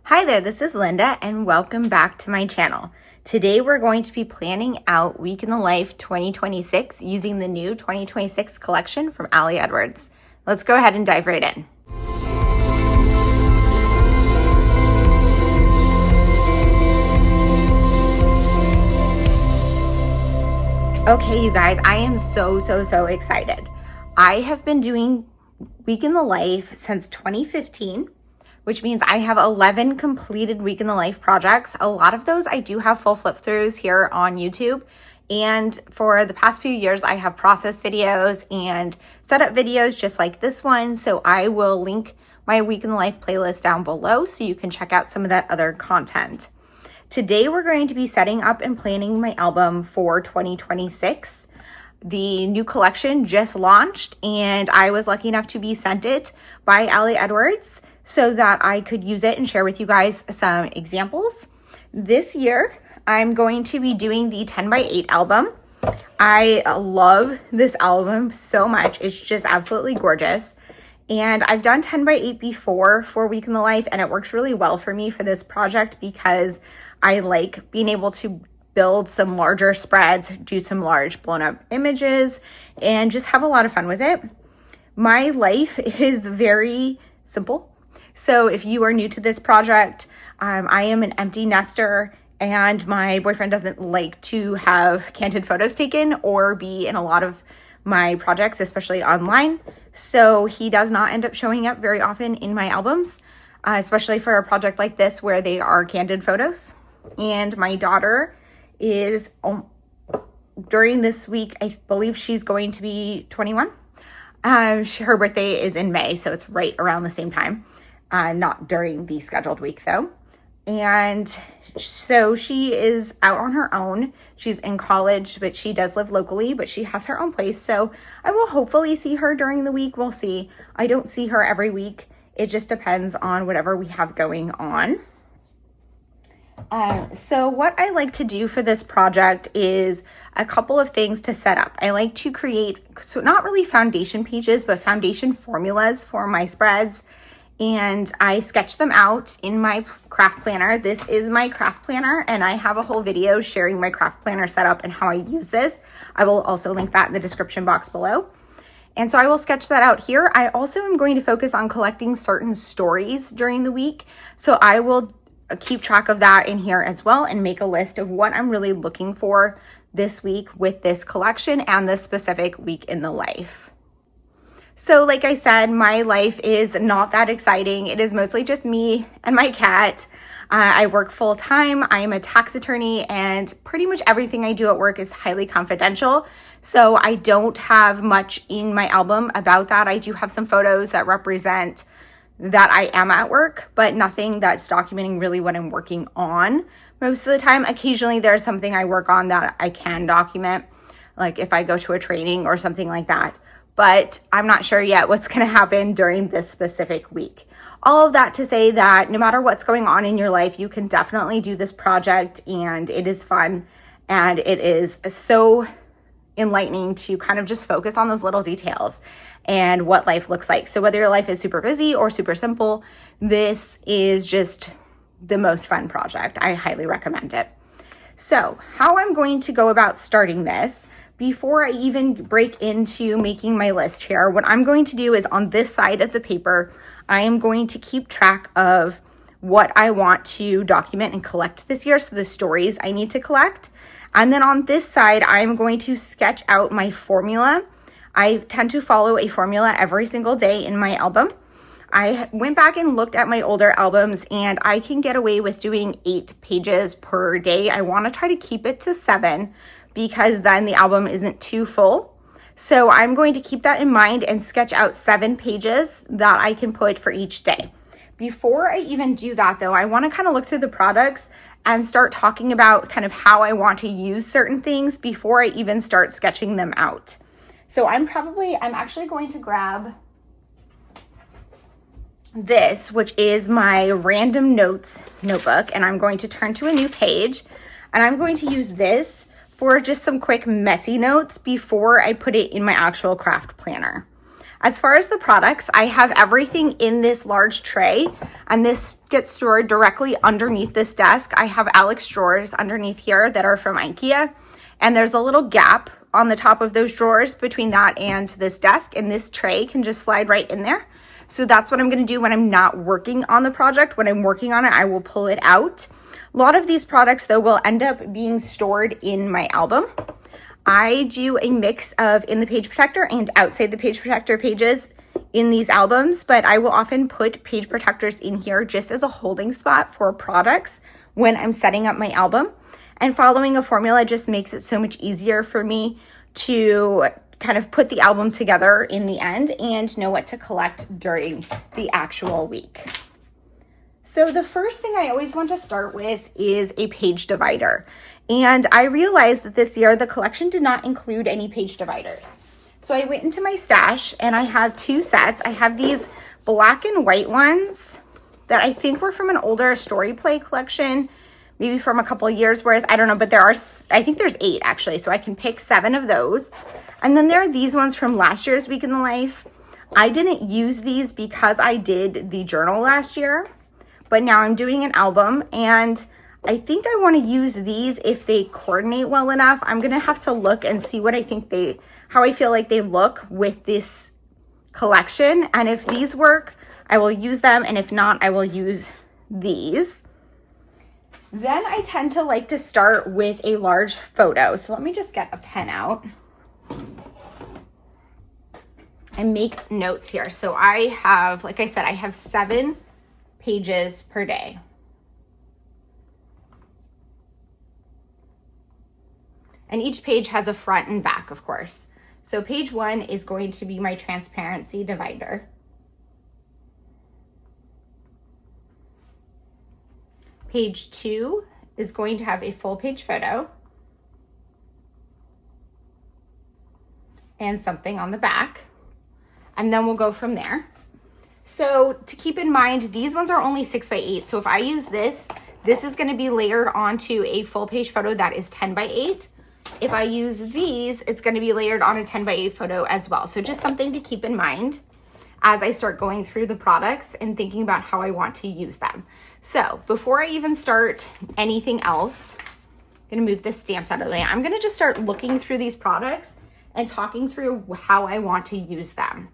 Hi there, this is Linda and welcome back to my channel. Today we're going to be planning out Week in the Life 2026 using the new 2026 collection from Ali Edwards. Let's go ahead and dive right in. Okay, you guys, I am so excited. I have been doing Week in the Life since 2015. Which means I have 11 completed Week in the Life projects. A lot of those I do have full flip throughs here on YouTube. And for the past few years, I have process videos and setup videos just like this one. So I will link my Week in the Life playlist down below so you can check out some of that other content. Today, we're going to be setting up and planning my album for 2026. The new collection just launched and I was lucky enough to be sent it by Ali Edwards so that I could use it and share with you guys some examples. This year, I'm going to be doing the 10x8 album. I love this album so much. It's just absolutely gorgeous. And I've done 10x8 before for Week in the Life, and it works really well for me for this project because I like being able to build some larger spreads, do some large blown up images, and just have a lot of fun with it. My life is very simple. So if you are new to this project, I am an empty nester and my boyfriend doesn't like to have candid photos taken or be in a lot of my projects, especially online. So he does not end up showing up very often in my albums, especially for a project like this where they are candid photos. And my daughter is, during this week, I believe she's going to be 21. Her birthday is in May, so it's right around the same time. Not during the scheduled week though. And so she is out on her own. She's in college, but she does live locally, but she has her own place. So I will hopefully see her during the week. We'll see. I don't see her every week. It just depends on whatever we have going on. So what I like to do for this project is a couple of things to set up. I like to create, so not really foundation pages, but foundation formulas for my spreads. And I sketch them out in my craft planner. This is my craft planner and I have a whole video sharing my craft planner setup and how I use this. I will also link that in the description box below. And so I will sketch that out here. I also am going to focus on collecting certain stories during the week. So I will keep track of that in here as well and make a list of what I'm really looking for this week with this collection and this specific Week in the Life. So like I said, my life is not that exciting. It is mostly just me and my cat. I work full time. I am a tax attorney and pretty much everything I do at work is highly confidential. So I don't have much in my album about that. I do have some photos that represent that I am at work, but nothing that's documenting really what I'm working on. Most of the time, occasionally there's something I work on that I can document, like if I go to a training or something like that. But I'm not sure yet what's going to happen during this specific week. All of that to say that no matter what's going on in your life, you can definitely do this project and it is fun and it is so enlightening to kind of just focus on those little details and what life looks like. So whether your life is super busy or super simple, this is just the most fun project. I highly recommend it. So how I'm going to go about starting this, before I even break into making my list here, what I'm going to do is on this side of the paper, I am going to keep track of what I want to document and collect this year. So the stories I need to collect. And then on this side, I'm going to sketch out my formula. I tend to follow a formula every single day in my album. I went back and looked at my older albums and I can get away with doing 8 pages per day. I want to try to keep it to 7 because then the album isn't too full. So I'm going to keep that in mind and sketch out 7 pages that I can put for each day. Before I even do that though, I want to kind of look through the products and start talking about kind of how I want to use certain things before I even start sketching them out. So I'm actually going to grab this, which is my random notes notebook, and I'm going to turn to a new page and I'm going to use this for just some quick messy notes before I put it in my actual craft planner. As far as the products, I have everything in this large tray, and this gets stored directly underneath this desk. I have Alex drawers underneath here that are from IKEA, and there's a little gap on the top of those drawers between that and this desk, and this tray can just slide right in there. So that's what I'm going to do when I'm not working on the project. When I'm working on it, I will pull it out. A lot of these products, though, will end up being stored in my album. I do a mix of in the page protector and outside the page protector pages in these albums, but I will often put page protectors in here just as a holding spot for products when I'm setting up my album. And following a formula just makes it so much easier for me to kind of put the album together in the end and know what to collect during the actual week. So the first thing I always want to start with is a page divider. And I realized that this year the collection did not include any page dividers. So I went into my stash and I have two sets. I have these black and white ones that I think were from an older Story Play collection, maybe from a couple years worth. I don't know, but I think there's 8 actually. So I can pick 7 of those. And then there are these ones from last year's Week in the Life. I didn't use these because I did the journal last year, but now I'm doing an album and I think I want to use these if they coordinate well enough. I'm going to have to look and see what I think how I feel like they look with this collection. And if these work, I will use them. And if not, I will use these. Then I tend to like to start with a large photo. So let me just get a pen out and make notes here. So I have, like I said, I have 7 pages per day. And each page has a front and back, of course. So page 1 is going to be my transparency divider. Page 2 is going to have a full page photo and something on the back. And then we'll go from there. So to keep in mind, these ones are only 6 by 8. So if I use this is going to be layered onto a full page photo that is 10 by 8. If I use these, it's going to be layered on a 10 by 8 photo as well. So just something to keep in mind as I start going through the products and thinking about how I want to use them. So before I even start anything else, I'm going to move this stamped out of the way. I'm going to just start looking through these products and talking through how I want to use them.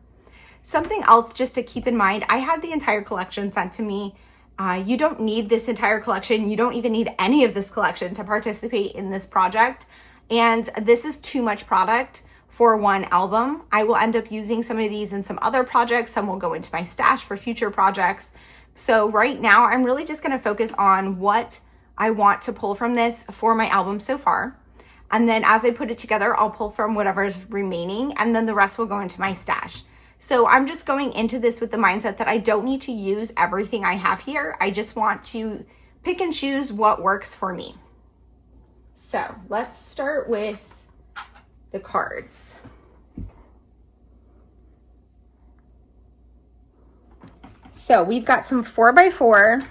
Something else just to keep in mind, I had the entire collection sent to me. You don't need this entire collection. You don't even need any of this collection to participate in this project. And this is too much product for one album. I will end up using some of these in some other projects. Some will go into my stash for future projects. So right now, I'm really just going to focus on what I want to pull from this for my album so far. And then as I put it together, I'll pull from whatever's remaining, and then the rest will go into my stash. So I'm just going into this with the mindset that I don't need to use everything I have here. I just want to pick and choose what works for me. So let's start with the cards. So we've got some 4x4,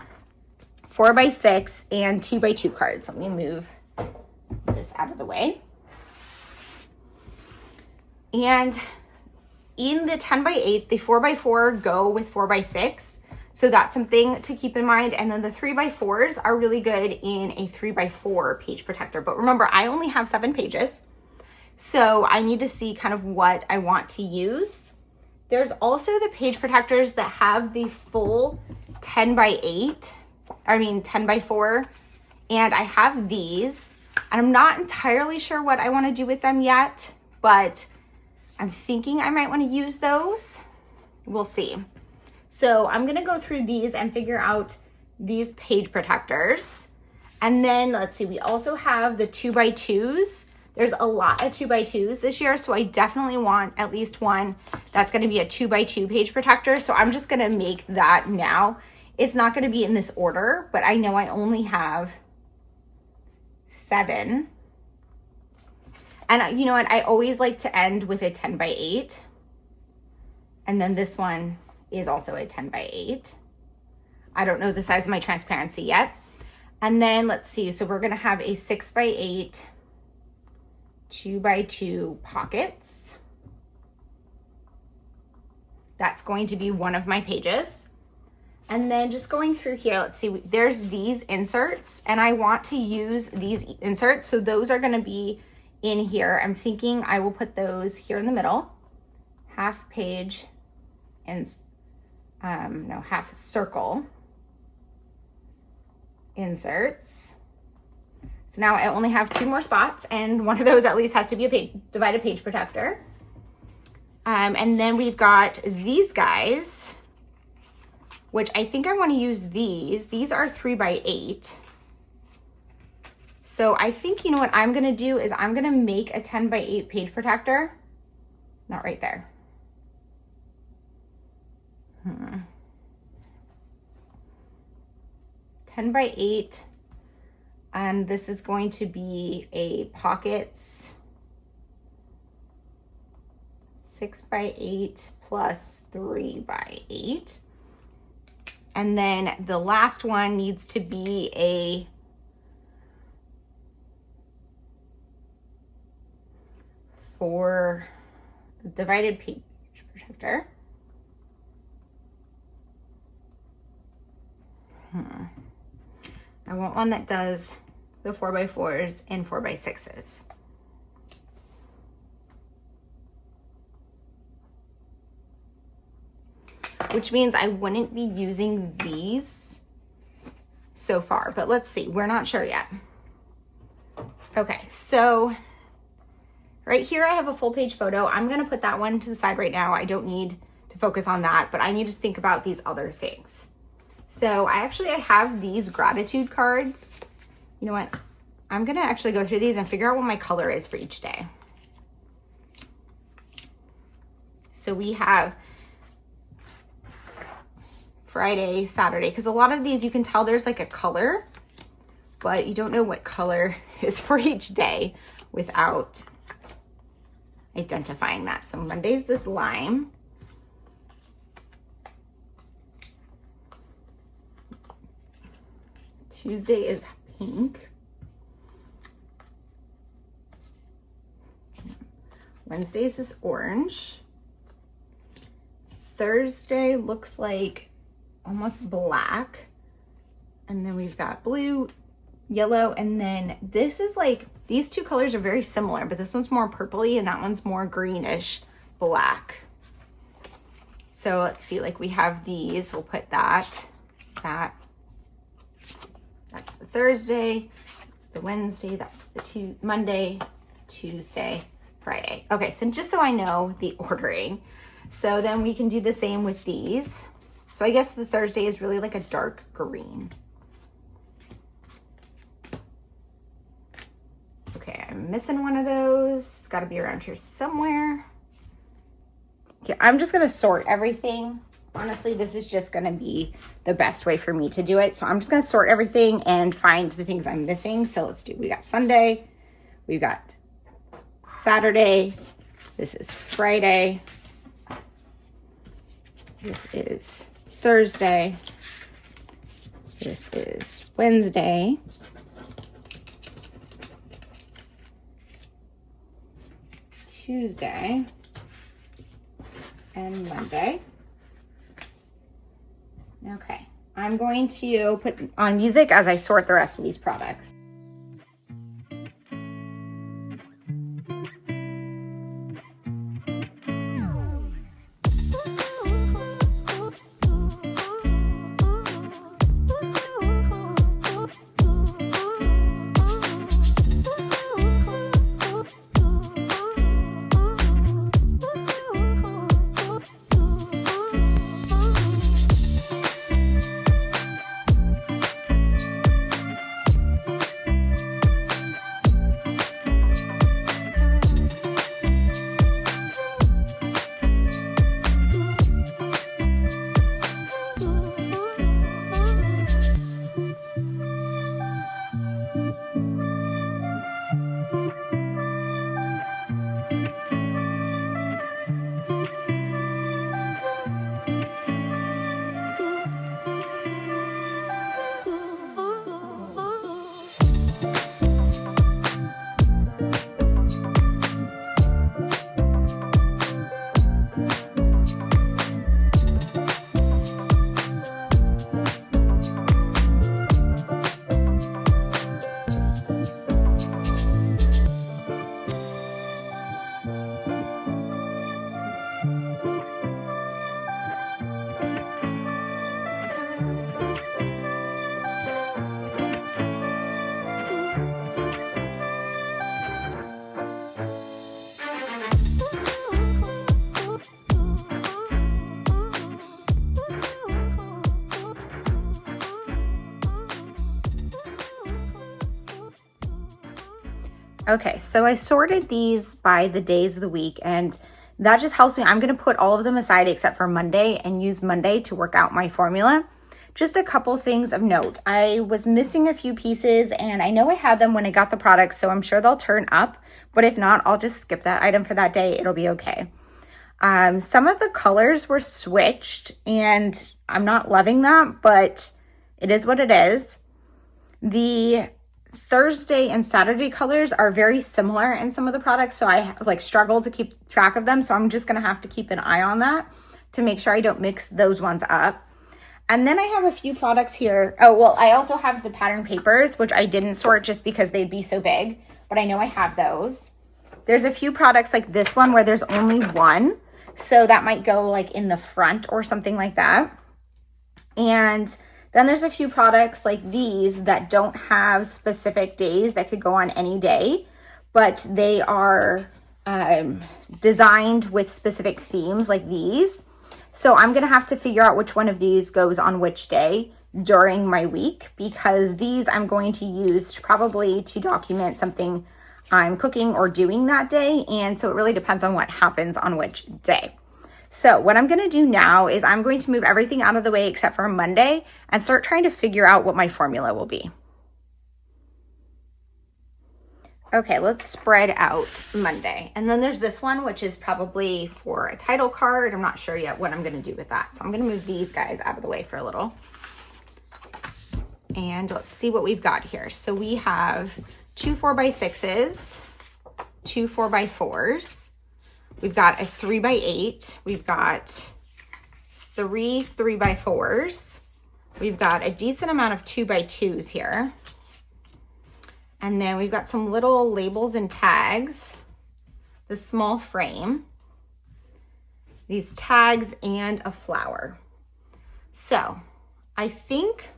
4x6, and 2x2 cards. Let me move this out of the way. And in the 10x8, the 4x4 go with 4x6. So that's something to keep in mind. And then the 3x4s are really good in a 3x4 page protector. But remember, I only have 7 pages. So I need to see kind of what I want to use. There's also the page protectors that have the full 10x4. And I have these. And I'm not entirely sure what I want to do with them yet, but I'm thinking I might want to use those. We'll see. So I'm going to go through these and figure out these page protectors. And then let's see, we also have the 2x2s. There's a lot of 2x2s this year, so I definitely want at least one that's going to be a 2x2 page protector. So I'm just going to make that now. It's not going to be in this order, but I know I only have 7. And you know what? I always like to end with a 10x8. And then this one is also a 10x8. I don't know the size of my transparency yet. And then let's see. So we're going to have a 6x8, 2x2 pockets. That's going to be one of my pages. And then just going through here, let's see, there's these inserts, and I want to use these inserts. So those are gonna be in here. I'm thinking I will put those here in the middle, half page and half circle inserts. So now I only have 2 more spots, and one of those at least has to be a divided page protector. And then we've got these guys, which I think I want to use these. These are 3x8. So I think, you know what I'm going to do is I'm going to make a 10x8 page protector. Not right there. 10x8. And this is going to be a pockets 6x8 plus 3x8. And then the last one needs to be a divided page protector. I want one that does the 4x4s and 4x6s. Which means I wouldn't be using these so far, but let's see, we're not sure yet. Okay, so right here I have a full page photo. I'm gonna put that one to the side right now. I don't need to focus on that, but I need to think about these other things. So I have these gratitude cards. You know what? I'm gonna actually go through these and figure out what my color is for each day. So we have Friday, Saturday, because a lot of these you can tell there's like a color, but you don't know what color is for each day without identifying that. So Monday's this lime. Tuesday is pink. Wednesday is this orange. Thursday looks like almost black. And then we've got blue, yellow, and then this is like, these 2 colors are very similar, but this one's more purpley and that one's more greenish black. So let's see, like we have these, we'll put that's the Thursday, that's the Wednesday, that's the Monday, Tuesday, Friday. Okay, so just so I know the ordering. So then we can do the same with these. So I guess the Thursday is really like a dark green. Okay, I'm missing one of those. It's gotta be around here somewhere. Okay, I'm just gonna sort everything. Honestly, this is just gonna be the best way for me to do it. So I'm just gonna sort everything and find the things I'm missing. So let's do, we got Sunday, we've got Saturday, this is Friday, this is Thursday, this is Wednesday, Tuesday, and Monday. Okay, I'm going to put on music as I sort the rest of these products. Okay, so I sorted these by the days of the week, and that just helps me. I'm going to put all of them aside except for Monday and use Monday to work out my formula. Just a couple things of note. I was missing a few pieces, and I know I had them when I got the product, so I'm sure they'll turn up. But if not, I'll just skip that item for that day. It'll be okay. Some of the colors were switched, and I'm not loving that, but it is what it is. The Thursday and Saturday colors are very similar in some of the products, so I like struggle to keep track of them. So I'm just gonna have to keep an eye on that to make sure I don't mix those ones up. And then I have a few products here. Oh, well, I also have the pattern papers, which I didn't sort just because they'd be so big, but I know I have those. There's a few products like this one where there's only one, so that might go like in the front or something like that. And then there's a few products like these that don't have specific days that could go on any day, but they are designed with specific themes like these. So I'm going to have to figure out which one of these goes on which day during my week, because these I'm going to use probably to document something I'm cooking or doing that day. And so it really depends on what happens on which day. So what I'm going to do now is I'm going to move everything out of the way except for Monday and start trying to figure out what my formula will be. Okay, let's spread out Monday. And then there's this one, which is probably for a title card. I'm not sure yet what I'm going to do with that. So I'm going to move these guys out of the way for a little. And let's see what we've got here. So we have 2 4x6s, 2 4x4s. We've got a 3x8. We've got 3 3x4s. We've got a decent amount of 2x2s here. And then we've got some little labels and tags, the small frame, these tags, and a flower. So I think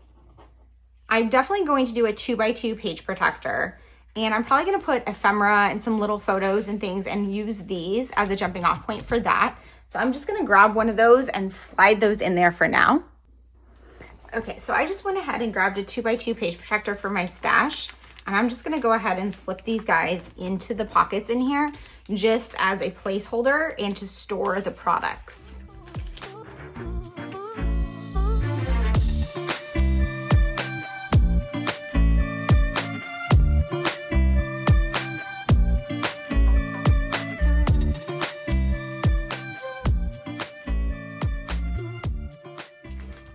I'm definitely going to do a 2x2 page protector. And I'm probably going to put ephemera and some little photos and things and use these as a jumping off point for that. So I'm just going to grab one of those and slide those in there for now. Okay, so I just went ahead and grabbed a 2x2 page protector for my stash. And I'm just going to go ahead and slip these guys into the pockets in here just as a placeholder and to store the products.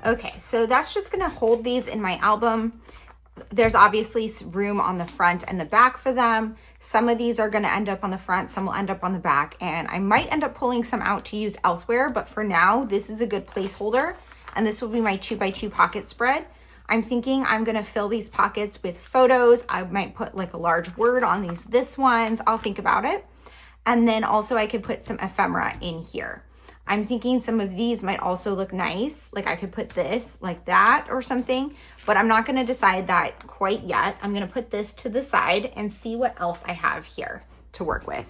Okay, so that's just gonna hold these in my album. There's obviously room on the front and the back for them. Some of these are gonna end up on the front, some will end up on the back, and I might end up pulling some out to use elsewhere, but for now, this is a good placeholder, and this will be my 2x2 pocket spread. I'm thinking I'm gonna fill these pockets with photos. I might put like a large word on this ones. I'll think about it. And then also I could put some ephemera in here. I'm thinking some of these might also look nice. Like I could put this like that or something, but I'm not gonna decide that quite yet. I'm gonna put this to the side and see what else I have here to work with.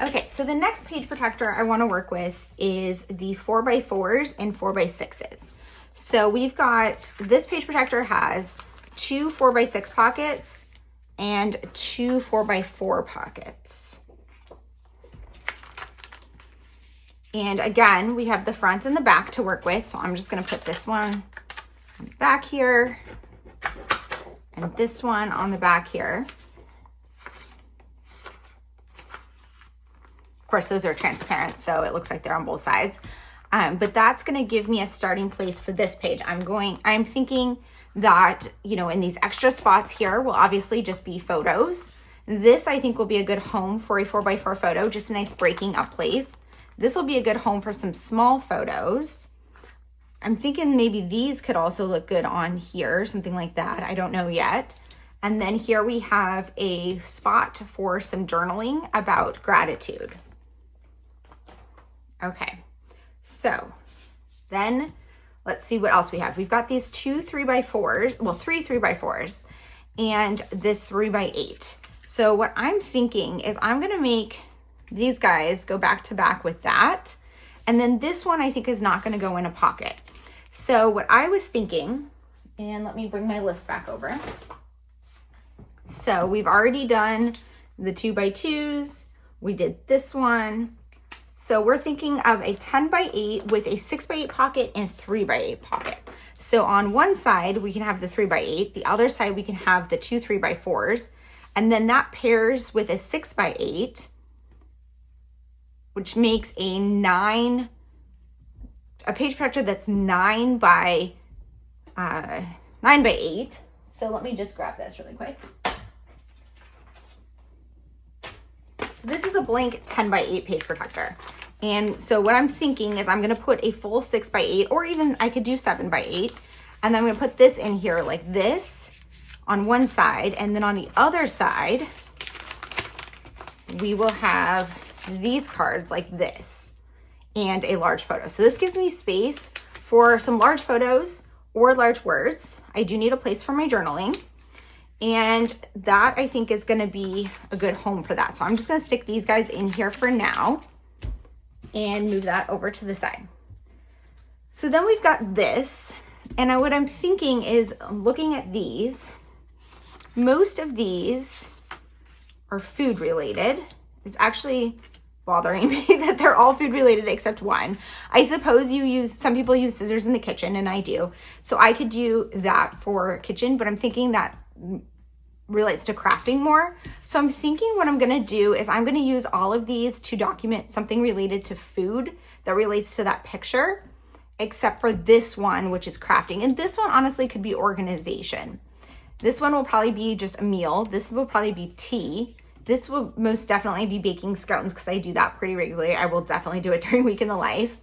Okay, so the next page protector I wanna work with is the 4x4s and 4x6s. So we've got, this page protector has 2 4x6 pockets and 2 4x4 pockets. And again, we have the front and the back to work with. So I'm just gonna put this one on the back here and this one on the back here. Of course, those are transparent, so it looks like they're on both sides. But that's gonna give me a starting place for this page. I'm thinking that, you know, in these extra spots here will obviously just be photos. This I think will be a good home for a 4x4 photo, just a nice breaking up place. This will be a good home for some small photos. I'm thinking maybe these could also look good on here, something like that. I don't know yet. And then here we have a spot for some journaling about gratitude. Okay, so then let's see what else we have. We've got these 2 3x4s, well, 3 3x4s, and this 3x8. So what I'm thinking is I'm gonna make these guys go back to back with that. And then this one I think is not gonna go in a pocket. So what I was thinking, and let me bring my list back over. So we've already done the 2x2s. We did this one. So we're thinking of a 10x8 with a 6x8 pocket and 3x8 pocket. So on one side, we can have the 3x8. The other side, we can have the two 3x4s. And then that pairs with a 6x8, which makes a page protector that's 9x8. So let me just grab this really quick. So this is a blank 10x8 page protector. And so what I'm thinking is I'm gonna put a full 6x8, or even I could do 7x8. And then I'm gonna put this in here like this on one side. And then on the other side, we will have these cards like this and a large photo. So this gives me space for some large photos or large words. I do need a place for my journaling. And that I think is gonna be a good home for that. So I'm just gonna stick these guys in here for now and move that over to the side. So then we've got this. And what I'm thinking is, looking at these, most of these are food related. It's actually bothering me that they're all food related except one. I suppose some people use scissors in the kitchen, and I do. So I could do that for kitchen, but I'm thinking that relates to crafting more. So I'm thinking what I'm gonna do is I'm gonna use all of these to document something related to food that relates to that picture, except for this one, which is crafting. And this one honestly could be organization. This one will probably be just a meal. This will probably be tea. This will most definitely be baking scones because I do that pretty regularly. I will definitely do it during Week in the Life.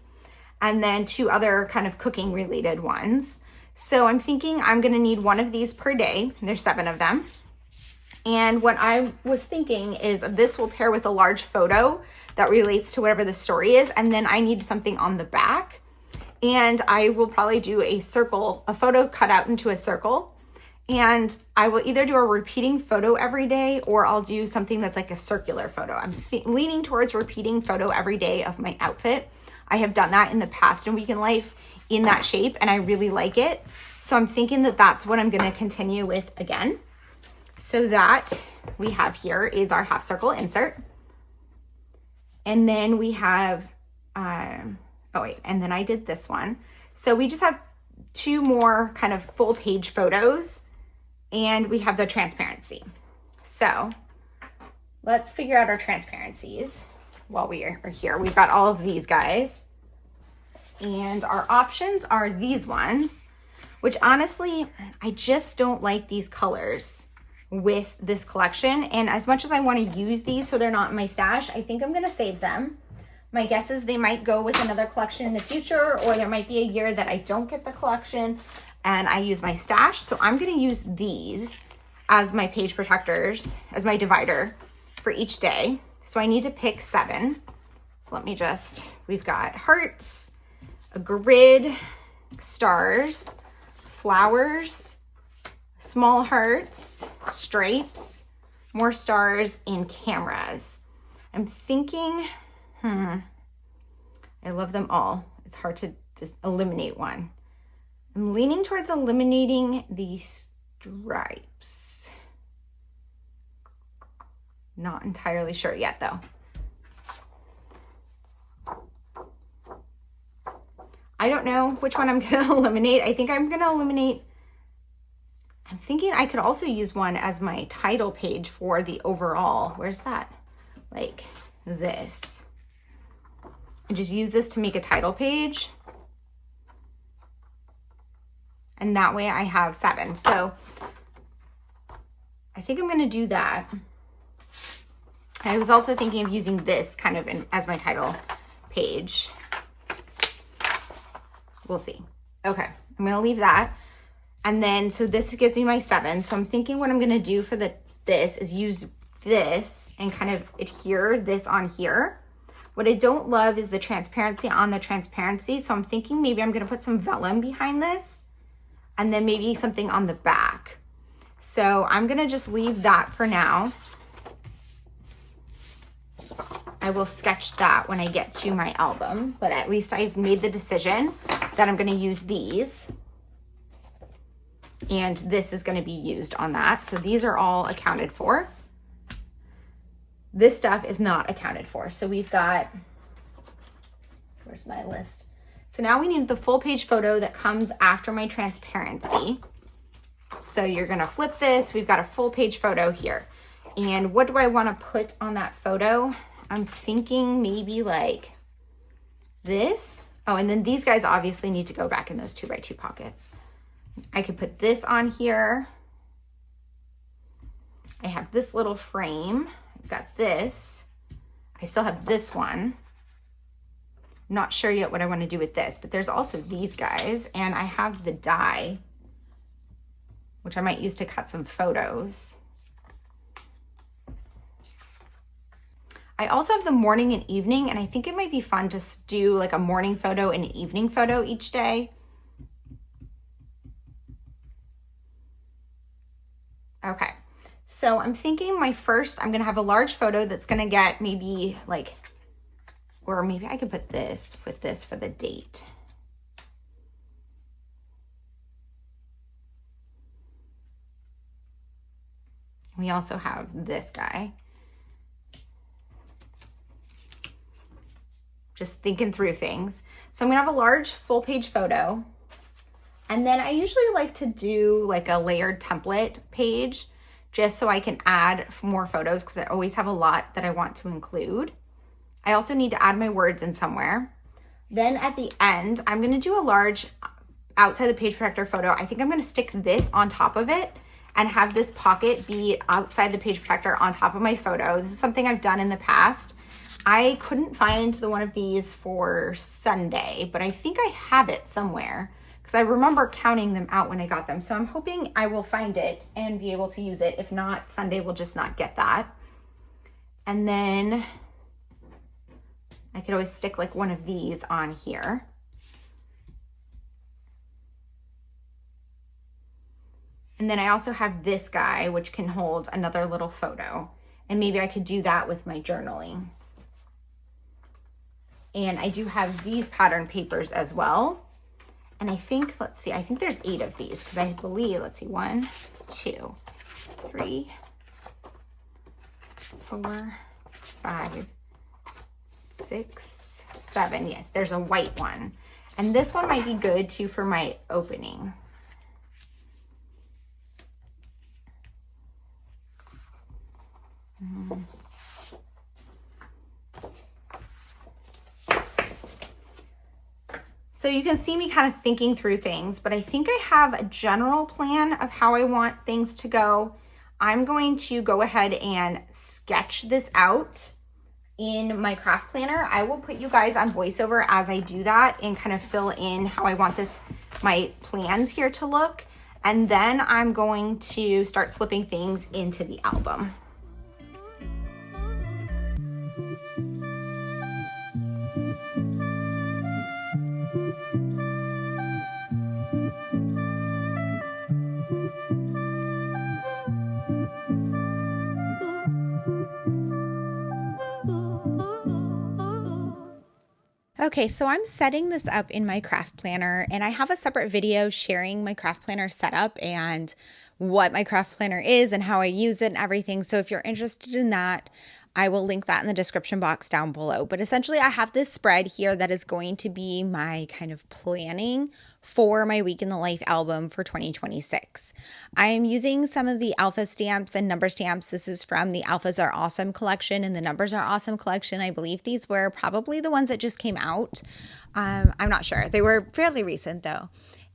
And then two other kind of cooking related ones. So I'm thinking I'm gonna need one of these per day. There's 7 of them. And what I was thinking is this will pair with a large photo that relates to whatever the story is. And then I need something on the back. And I will probably do a photo cut out into a circle. And I will either do a repeating photo every day, or I'll do something that's like a circular photo. I'm leaning towards repeating photo every day of my outfit. I have done that in the past in Week in Life in that shape, and I really like it. So I'm thinking that that's what I'm gonna continue with again. So that we have here is our half circle insert. And then we have, and then I did this one. So we just have 2 more kind of full page photos, and we have the transparency. So let's figure out our transparencies while we are here. We've got all of these guys, and our options are these ones, which honestly, I just don't like these colors with this collection. And as much as I want to use these so they're not in my stash, I think I'm going to save them. My guess is they might go with another collection in the future, or there might be a year that I don't get the collection and I use my stash. So I'm going to use these as my page protectors, as my divider for each day. So I need to pick 7. So we've got hearts, a grid, stars, flowers, small hearts, stripes, more stars, and cameras. I'm thinking, I love them all. It's hard to eliminate one. I'm leaning towards eliminating the stripes. Not entirely sure yet though. I don't know which one I'm gonna eliminate. I think I'm gonna eliminate, I'm thinking I could also use one as my title page for the overall. Where's that? Like this. And just use this to make a title page. And that way I have 7. So I think I'm gonna do that. I was also thinking of using this kind of as my title page. We'll see. Okay, I'm gonna leave that. And then, so this gives me my 7. So I'm thinking what I'm gonna do for this is use this and kind of adhere this on here. What I don't love is the transparency on the transparency. So I'm thinking maybe I'm gonna put some vellum behind this and then maybe something on the back. So I'm gonna just leave that for now. I will sketch that when I get to my album, but at least I've made the decision that I'm gonna use these. and this is going to be used on that. So these are all accounted for. This stuff is not accounted for. So we've got, where's my list? So now we need the full page photo that comes after my transparency. So you're going to flip this. We've got a full page photo here. And what do I want to put on that photo? I'm thinking maybe like this. Oh, and then these guys obviously need to go back in those 2x2 pockets. I could put this on here. I have this little frame. I've got this. I still have this one. Not sure yet what I want to do with this, but there's also these guys, and I have the die, which I might use to cut some photos. I also have the morning and evening, and I think it might be fun to do like a morning photo and an evening photo each day. Okay, so I'm thinking I'm gonna have a large photo that's gonna get maybe like, or maybe I could put this with this for the date. We also have this guy. Just thinking through things. So I'm gonna have a large full page photo. And then I usually like to do like a layered template page just so I can add more photos because I always have a lot that I want to include. I also need to add my words in somewhere. Then at the end, I'm gonna do a large outside the page protector photo. I think I'm gonna stick this on top of it and have this pocket be outside the page protector on top of my photo. This is something I've done in the past. I couldn't find the one of these for Sunday, but I think I have it somewhere because I remember counting them out when I got them. So I'm hoping I will find it and be able to use it. If not, Sunday we'll just not get that. And then I could always stick like one of these on here. And then I also have this guy, which can hold another little photo. And maybe I could do that with my journaling. And I do have these pattern papers as well. And I think, let's see, I think there's 8 of these because I believe, let's see, 1, 2, 3, 4, 5, 6, 7. Yes, there's a white one. And this one might be good too for my opening. So you can see me kind of thinking through things, but I think I have a general plan of how I want things to go. I'm going to go ahead and sketch this out in my craft planner. I will put you guys on voiceover as I do that and kind of fill in how I want my plans here to look. And then I'm going to start slipping things into the album. Okay, so I'm setting this up in my craft planner, and I have a separate video sharing my craft planner setup and what my craft planner is and how I use it and everything. So if you're interested in that, I will link that in the description box down below. But essentially, I have this spread here that is going to be my kind of planning for my Week in the Life album for 2026. I am using some of the alpha stamps and number stamps. This is from the Alphas Are Awesome collection and the Numbers Are Awesome collection. I believe these were probably the ones that just came out. I'm not sure. They were fairly recent though.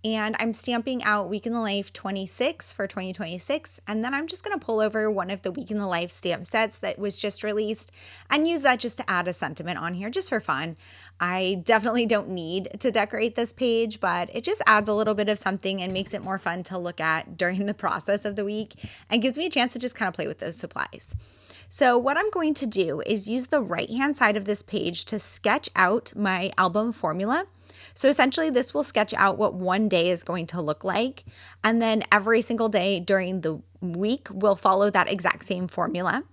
And I'm stamping out Week in the Life 26 for 2026. And then I'm just going to pull over one of the Week in the Life stamp sets that was just released and use that just to add a sentiment on here just for fun. I definitely don't need to decorate this page, but it just adds a little bit of something and makes it more fun to look at during the process of the week and gives me a chance to just kind of play with those supplies. So what I'm going to do is use the right-hand side of this page to sketch out my album formula. So essentially this will sketch out what one day is going to look like. And then every single day during the week will follow that exact same formula.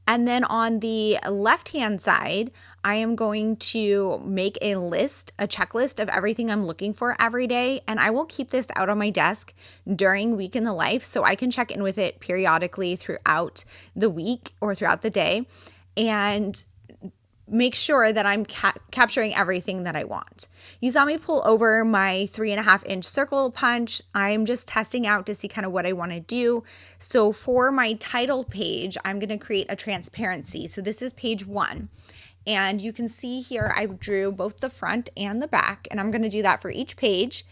And then on the left-hand side, I am going to make a checklist of everything I'm looking for every day. And I will keep this out on my desk during Week in the Life so I can check in with it periodically throughout the week or throughout the day and make sure that I'm capturing everything that I want. You saw me pull over my 3.5-inch circle punch. I'm just testing out to see kind of what I want to do. So for my title page, I'm going to create a transparency. So this is page 1. And you can see here I drew both the front and the back, and I'm going to do that for each page.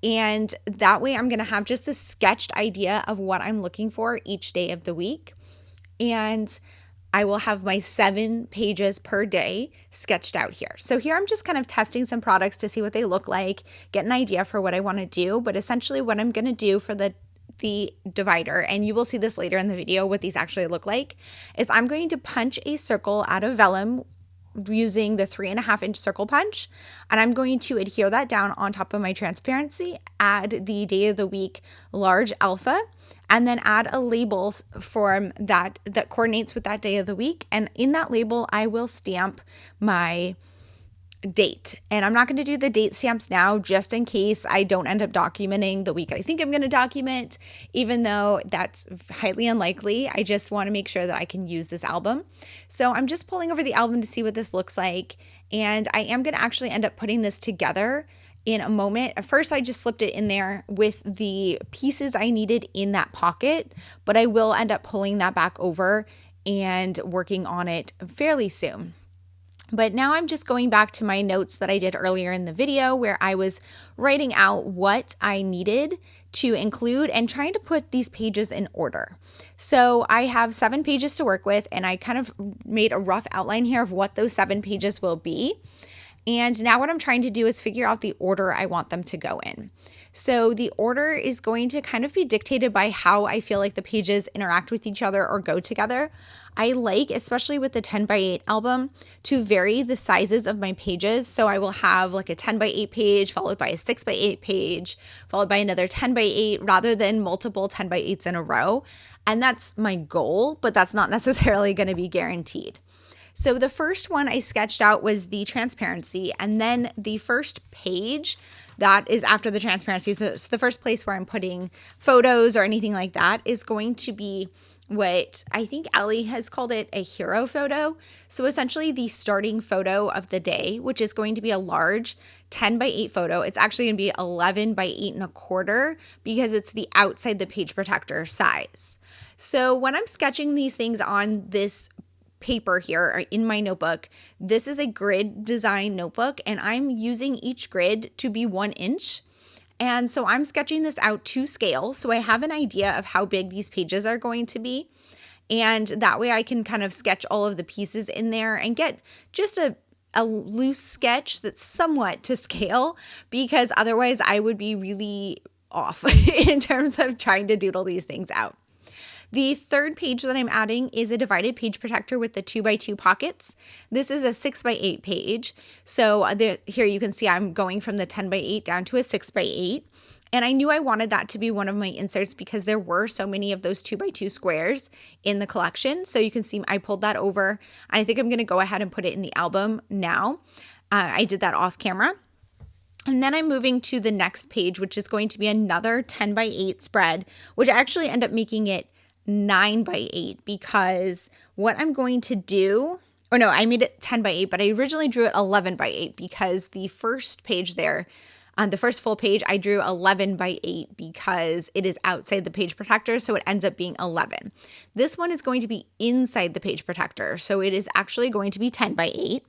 And that way I'm going to have just this sketched idea of what I'm looking for each day of the week. And I will have my 7 pages per day sketched out here. So here I'm just kind of testing some products to see what they look like, get an idea for what I want to do. But essentially what I'm going to do for the divider, and you will see this later in the video what these actually look like, is I'm going to punch a circle out of vellum using the 3.5-inch circle punch, and I'm going to adhere that down on top of my transparency, add the day of the week large alpha, and then add a label form that coordinates with that day of the week. And in that label, I will stamp my date. And I'm not going to do the date stamps now just in case I don't end up documenting the week I think I'm going to document, even though that's highly unlikely. I just want to make sure that I can use this album. So I'm just pulling over the album to see what this looks like. And I am going to actually end up putting this together in a moment. At first, I just slipped it in there with the pieces I needed in that pocket, but I will end up pulling that back over and working on it fairly soon. But now I'm just going back to my notes that I did earlier in the video where I was writing out what I needed to include and trying to put these pages in order. So I have 7 pages to work with, and I kind of made a rough outline here of what those 7 pages will be. And now what I'm trying to do is figure out the order I want them to go in. So the order is going to kind of be dictated by how I feel like the pages interact with each other or go together. I like, especially with the 10x8 album, to vary the sizes of my pages. So I will have like a 10x8 page followed by a 6x8 page, followed by another 10x8 rather than multiple 10x8s in a row. And that's my goal, but that's not necessarily going to be guaranteed. So the first one I sketched out was the transparency, and then the first page that is after the transparency, so the first place where I'm putting photos or anything like that is going to be what I think Ellie has called it a hero photo. So essentially the starting photo of the day, which is going to be a large 10x8 photo. It's actually going to be 11x8.25 because it's the outside the page protector size. So when I'm sketching these things on this paper here or in my notebook, this is a grid design notebook, and I'm using each grid to be 1 inch. And so I'm sketching this out to scale, so I have an idea of how big these pages are going to be. And that way I can kind of sketch all of the pieces in there and get just a loose sketch that's somewhat to scale, because otherwise I would be really off in terms of trying to doodle these things out. The third page that I'm adding is a divided page protector with the 2x2 pockets. This is a 6x8 page. So here you can see I'm going from the 10x8 down to a 6x8. And I knew I wanted that to be one of my inserts because there were so many of those 2x2 squares in the collection. So you can see I pulled that over. I think I'm going to go ahead and put it in the album now. I did that off camera. And then I'm moving to the next page, which is going to be another 10x8 spread, which I actually end up making it 9x8 because what I'm going to do, or no, I made it 10x8, but I originally drew it 11x8 because the first page there, on the first full page, I drew 11x8 because it is outside the page protector, so it ends up being 11. This one is going to be inside the page protector, so it is actually going to be 10x8.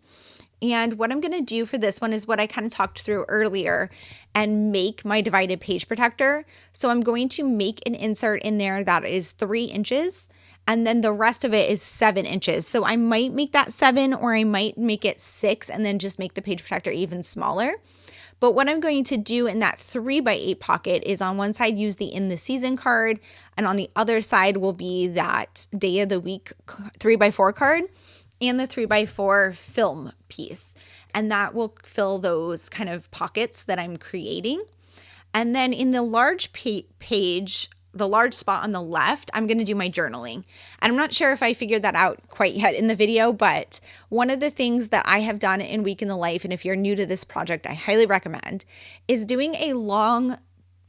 And what I'm going to do for this one is what I kind of talked through earlier and make my divided page protector. So I'm going to make an insert in there that is 3 inches, and then the rest of it is 7 inches. So I might make that 7, or I might make it 6 and then just make the page protector even smaller. But what I'm going to do in that 3x8 pocket is on one side use the in the season card, and on the other side will be that day of the week 3x4 card and the 3x4 film piece. And that will fill those kind of pockets that I'm creating. And then in the large page the large spot on the left, I'm going to do my journaling. And I'm not sure if I figured that out quite yet in the video, but one of the things that I have done in Week in the Life, and if you're new to this project, I highly recommend, is doing a long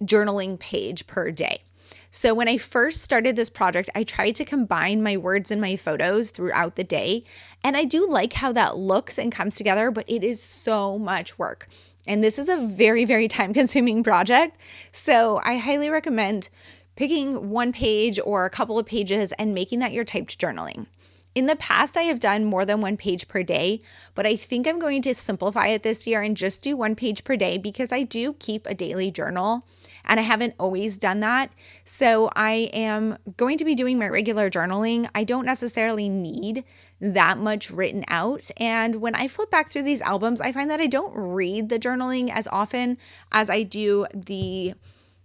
journaling page per day. So when I first started this project, I tried to combine my words and my photos throughout the day. And I do like how that looks and comes together, but it is so much work. And this is a very, very time-consuming project. So I highly recommend picking one page or a couple of pages and making that your typed journaling. In the past, I have done more than one page per day, but I think I'm going to simplify it this year and just do one page per day because I do keep a daily journal and I haven't always done that. So I am going to be doing my regular journaling. I don't necessarily need that much written out. And when I flip back through these albums, I find that I don't read the journaling as often as I do the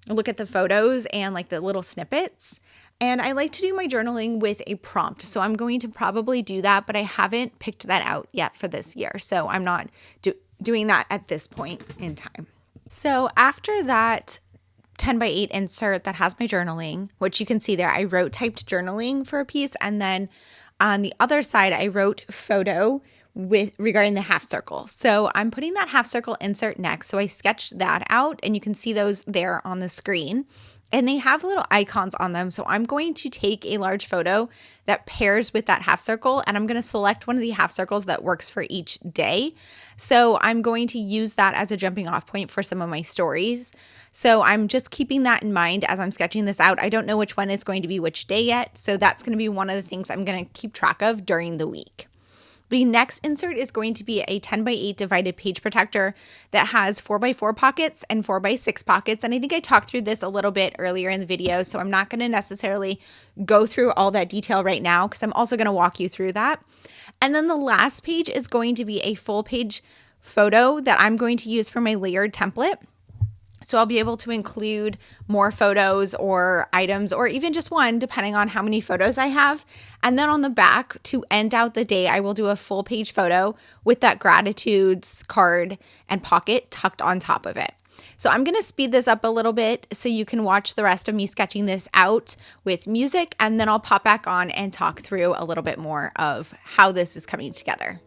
look at the photos and like the little snippets. And I like to do my journaling with a prompt. So I'm going to probably do that, but I haven't picked that out yet for this year. So I'm not doing that at this point in time. So after that 10 by 8 insert that has my journaling, which you can see there, I wrote typed journaling for a piece. And then on the other side, I wrote photo regarding the half circle. So I'm putting that half circle insert next. So I sketched that out and you can see those there on the screen. And they have little icons on them. So I'm going to take a large photo that pairs with that half circle and I'm going to select one of the half circles that works for each day. So I'm going to use that as a jumping off point for some of my stories. So I'm just keeping that in mind as I'm sketching this out. I don't know which one is going to be which day yet. So that's going to be one of the things I'm going to keep track of during the week. The next insert is going to be a 10 by 8 divided page protector that has 4 by 4 pockets and 4 by 6 pockets. And I think I talked through this a little bit earlier in the video, so I'm not going to necessarily go through all that detail right now because I'm also going to walk you through that. And then the last page is going to be a full page photo that I'm going to use for my layered template. So I'll be able to include more photos or items or even just one, depending on how many photos I have. And then on the back, to end out the day, I will do a full page photo with that gratitudes card and pocket tucked on top of it. So I'm going to speed this up a little bit so you can watch the rest of me sketching this out with music, and then I'll pop back on and talk through a little bit more of how this is coming together.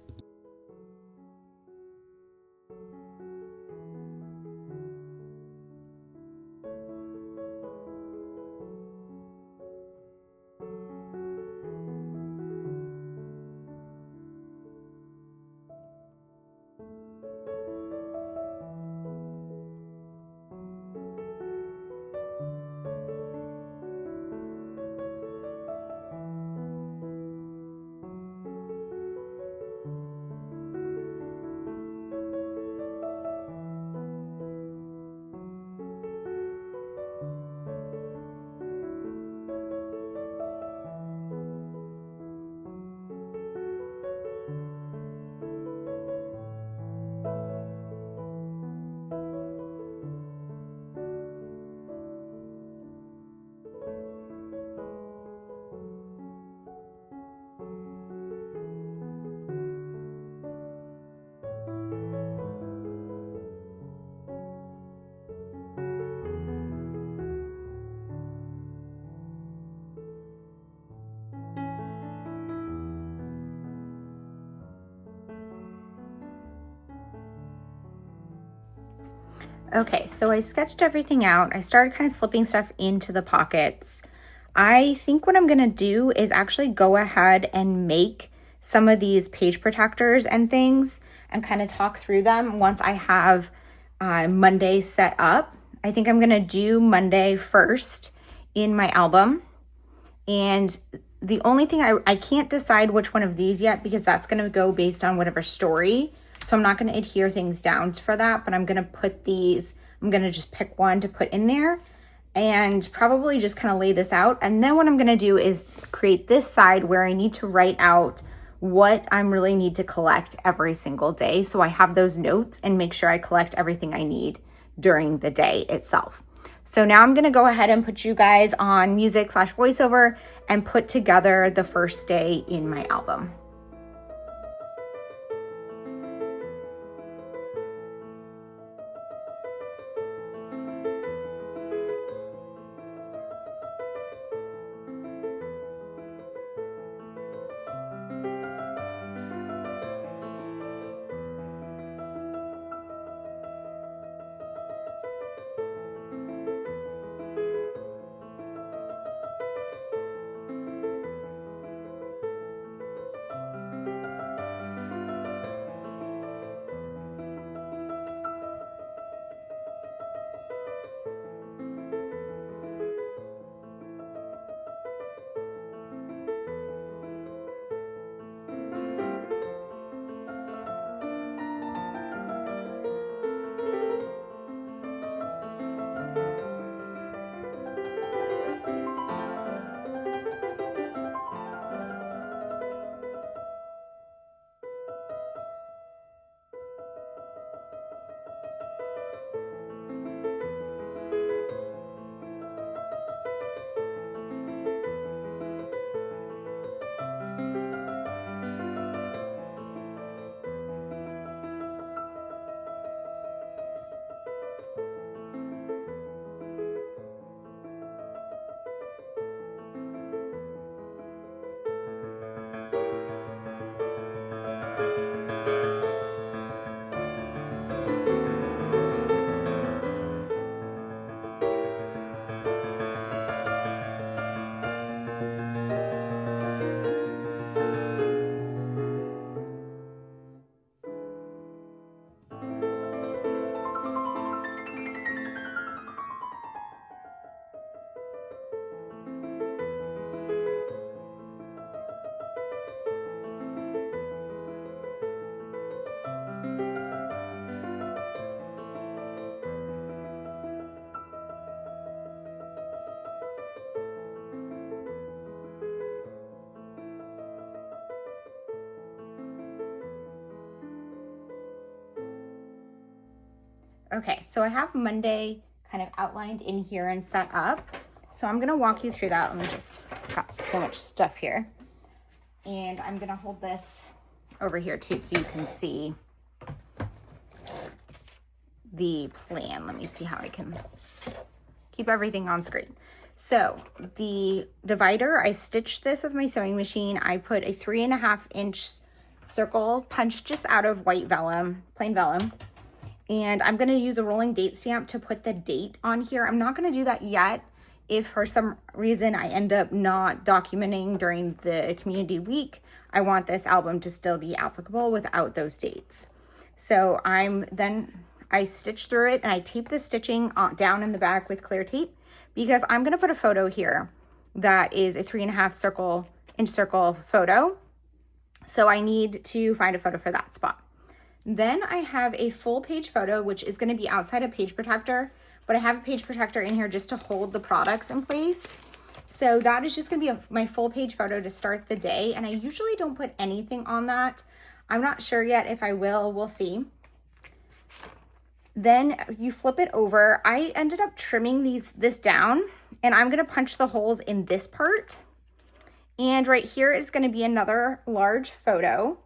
Okay, so I sketched everything out. I started kind of slipping stuff into the pockets. I think what I'm gonna do is actually go ahead and make some of these page protectors and things and kind of talk through them once I have Monday set up. I think I'm gonna do Monday first in my album. And the only thing I can't decide which one of these yet because that's gonna go based on whatever story. So I'm not going to adhere things down for that, but I'm going to put these, I'm going to just pick one to put in there and probably just kind of lay this out. And then what I'm going to do is create this side where I need to write out what I really need to collect every single day. So I have those notes and make sure I collect everything I need during the day itself. So now I'm going to go ahead and put you guys on music/voiceover and put together the first day in my album. Okay, so I have Monday kind of outlined in here and set up. So I'm gonna walk you through that. Let me just, got so much stuff here. And I'm gonna hold this over here too so you can see the plan. Let me see how I can keep everything on screen. So the divider, I stitched this with my sewing machine. I put a 3.5-inch circle punched just out of white vellum, plain vellum. And I'm gonna use a rolling date stamp to put the date on here. I'm not gonna do that yet. If for some reason I end up not documenting during the community week, I want this album to still be applicable without those dates. So I stitch through it and I tape the stitching down in the back with clear tape because I'm gonna put a photo here that is a 3.5-inch circle photo. So I need to find a photo for that spot. Then I have a full page photo, which is gonna be outside of Page Protector, but I have a page protector in here just to hold the products in place. So that is just gonna be my full page photo to start the day. And I usually don't put anything on that. I'm not sure yet if I will, we'll see. Then you flip it over. I ended up trimming this down and I'm gonna punch the holes in this part. And right here is gonna be another large photo.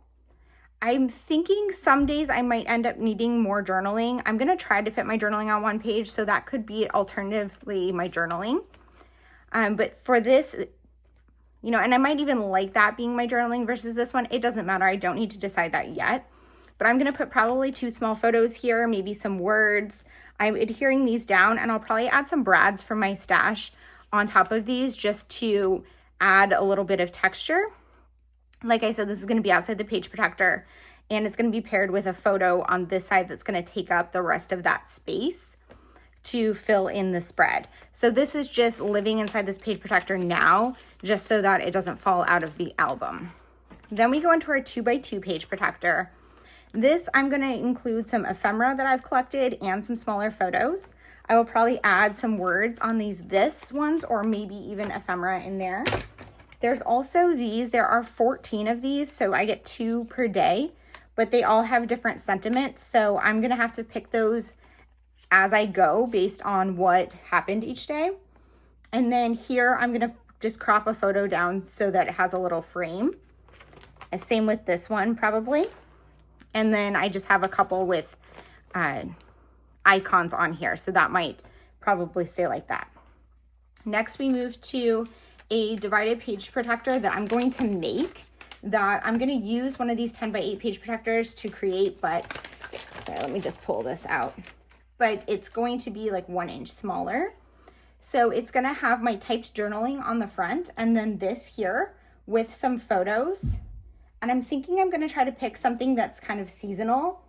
I'm thinking some days I might end up needing more journaling. I'm gonna try to fit my journaling on one page, so that could be alternatively my journaling. But for this, you know, and I might even like that being my journaling versus this one. It doesn't matter, I don't need to decide that yet. But I'm gonna put probably 2 small photos here, maybe some words. I'm adhering these down and I'll probably add some brads from my stash on top of these just to add a little bit of texture. Like I said, this is going to be outside the Page Protector and it's going to be paired with a photo on this side that's going to take up the rest of that space to fill in the spread. So this is just living inside this Page Protector now, just so that it doesn't fall out of the album. Then we go into our 2x2 Page Protector. This, I'm going to include some ephemera that I've collected and some smaller photos. I will probably add some words on this ones, or maybe even ephemera in there. There's also these, there are 14 of these, so I get 2 per day, but they all have different sentiments. So I'm gonna have to pick those as I go based on what happened each day. And then here, I'm gonna just crop a photo down so that it has a little frame. And same with this one probably. And then I just have a couple with icons on here. So that might probably stay like that. Next, we move to a divided page protector that I'm going to make, that I'm going to use one of these 10x8 page protectors to create, but sorry, let me just pull this out. But it's going to be like 1 inch smaller. So it's going to have my typed journaling on the front and then this here with some photos. And I'm thinking I'm going to try to pick something that's kind of seasonal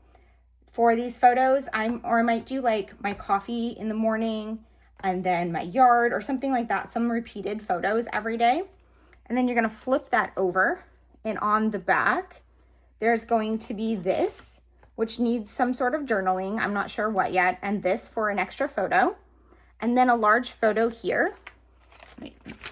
for these photos. I might do like my coffee in the morning, and then my yard or something like that, some repeated photos every day. And then you're gonna flip that over, and on the back, there's going to be this, which needs some sort of journaling, I'm not sure what yet, and this for an extra photo. And then a large photo here.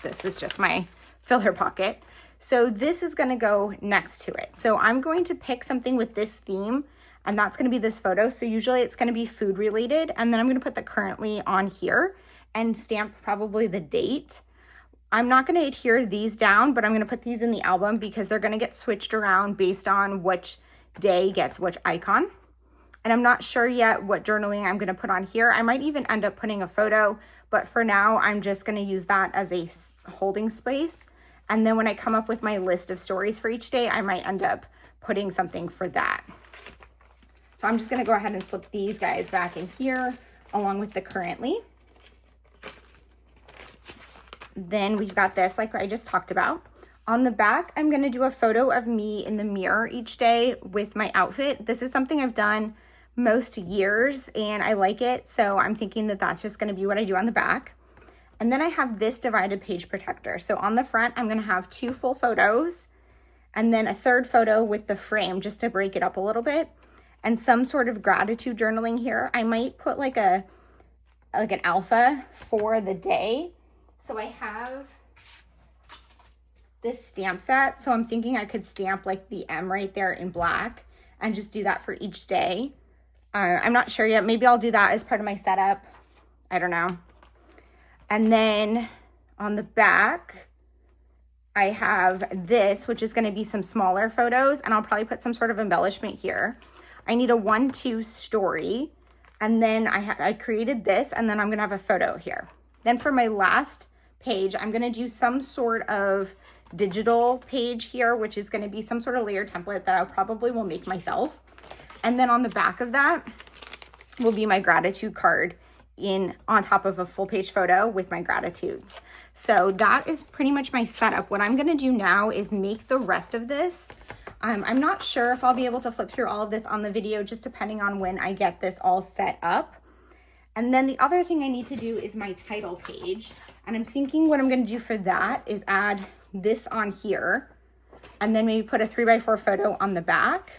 This is just my filler pocket. So this is gonna go next to it. So I'm going to pick something with this theme, and that's gonna be this photo. So usually it's gonna be food related, and then I'm gonna put the currently on here and stamp probably the date. I'm not gonna adhere these down, but I'm gonna put these in the album because they're gonna get switched around based on which day gets which icon. And I'm not sure yet what journaling I'm gonna put on here. I might even end up putting a photo, but for now, I'm just gonna use that as a holding space. And then when I come up with my list of stories for each day, I might end up putting something for that. So I'm just gonna go ahead and slip these guys back in here along with the currently. Then we've got this, like I just talked about. On the back, I'm gonna do a photo of me in the mirror each day with my outfit. This is something I've done most years and I like it. So I'm thinking that that's just gonna be what I do on the back. And then I have this divided page protector. So on the front, I'm gonna have 2 full photos and then a third photo with the frame just to break it up a little bit. And some sort of gratitude journaling here. I might put like an alpha for the day. So I have this stamp set. So I'm thinking I could stamp like the M right there in black and just do that for each day. I'm not sure yet. Maybe I'll do that as part of my setup. I don't know. And then on the back, I have this, which is going to be some smaller photos, and I'll probably put some sort of embellishment here. I need a 1-2 story, and then I created this, and then I'm going to have a photo here. Then for my last page, I'm going to do some sort of digital page here, which is going to be some sort of layer template that I probably will make myself. And then on the back of that will be my gratitude card on top of a full page photo with my gratitudes. So that is pretty much my setup. What I'm going to do now is make the rest of this. I'm not sure if I'll be able to flip through all of this on the video, just depending on when I get this all set up. And then the other thing I need to do is my title page. And I'm thinking what I'm going to do for that is add this on here, and then maybe put a 3x4 photo on the back.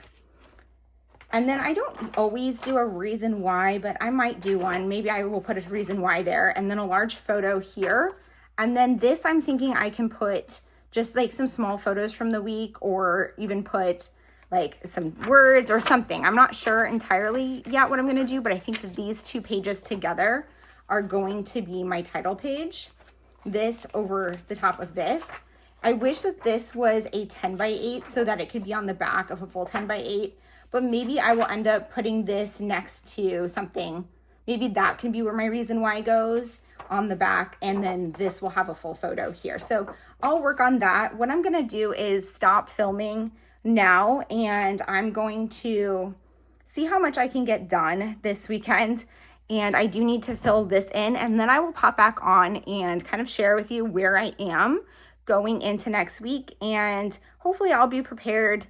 And then I don't always do a reason why, but I might do one. Maybe I will put a reason why there, and then a large photo here. And then this, I'm thinking I can put just like some small photos from the week, or even put like some words or something. I'm not sure entirely yet what I'm going to do, but I think that these two pages together are going to be my title page. This over the top of this. I wish that this was a 10x8 so that it could be on the back of a full 10x8, but maybe I will end up putting this next to something. Maybe that can be where my reason why goes on the back, and then this will have a full photo here. So I'll work on that. What I'm gonna do is stop filming now, and I'm going to see how much I can get done this weekend. And I do need to fill this in, and then I will pop back on and kind of share with you where I am going into next week. And hopefully I'll be prepared.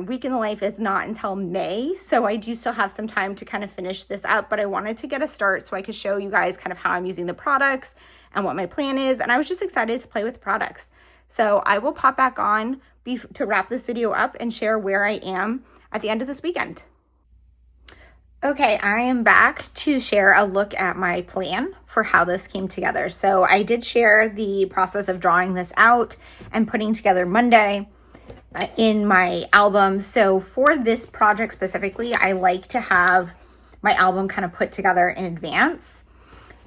Week in the Life is not until May, so I do still have some time to kind of finish this up, but I wanted to get a start so I could show you guys kind of how I'm using the products and what my plan is. And I was just excited to play with the products. So I will pop back on to wrap this video up and share where I am at the end of this weekend. Okay, I am back to share a look at my plan for how this came together. So I did share the process of drawing this out and putting together Monday in my album. So for this project specifically, I like to have my album kind of put together in advance.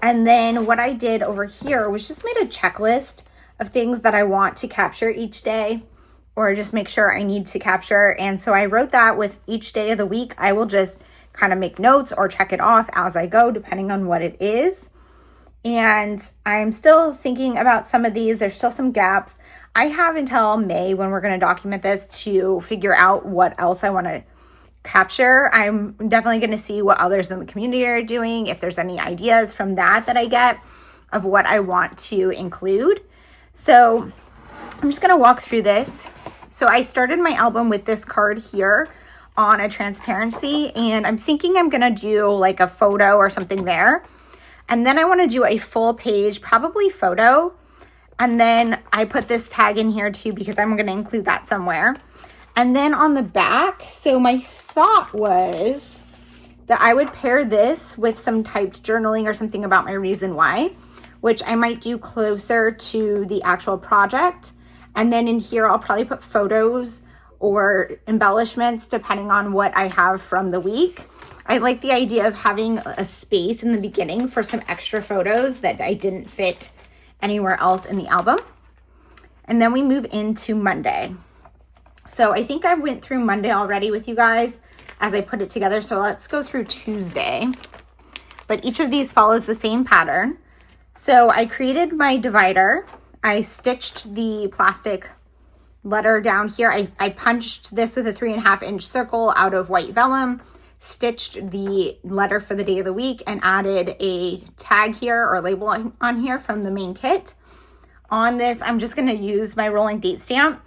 And then what I did over here was just made a checklist of things that I want to capture each day, or just make sure I need to capture. And so I wrote that with each day of the week. I will just kind of make notes or check it off as I go, depending on what it is. And I'm still thinking about some of these. There's still some gaps. I have until May, when we're going to document this, to figure out what else I want to capture. I'm definitely going to see what others in the community are doing, if there's any ideas from that I get of what I want to include. So I'm just going to walk through this. So I started my album with this card here on a transparency, and I'm thinking I'm gonna do like a photo or something there. And then I want to do a full page, probably photo. And then I put this tag in here too, because I'm going to include that somewhere. And then on the back, so my thought was that I would pair this with some typed journaling or something about my reason why, which I might do closer to the actual project. And then in here, I'll probably put photos or embellishments depending on what I have from the week. I like the idea of having a space in the beginning for some extra photos that I didn't fit anywhere else in the album. And then we move into Monday. So I think I went through Monday already with you guys as I put it together. So let's go through Tuesday. But each of these follows the same pattern. So I created my divider. I stitched the plastic letter down here. I punched this with a 3.5-inch circle out of white vellum, stitched the letter for the day of the week, and added a tag here or label on here from the main kit. On this, I'm just going to use my rolling date stamp